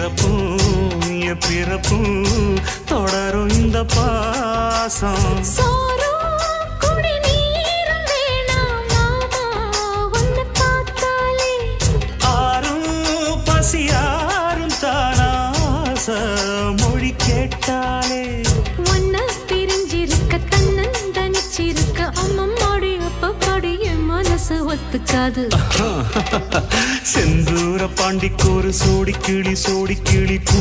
பிறப்பும் என் பிறப்பும் தொடரும் இந்த பாசம். ஆறும் பசியாரும் தானாச மொழி கேட்டாலே ஒன்ன பிரிஞ்சிருக்க தன்னன் தனிச்சிருக்க அம்மம்மாடி அப்ப பாடி என் மனசு ஒத்துக்காது. செந்தூர பாண்டிக்கோரு சோடி கிளி கூ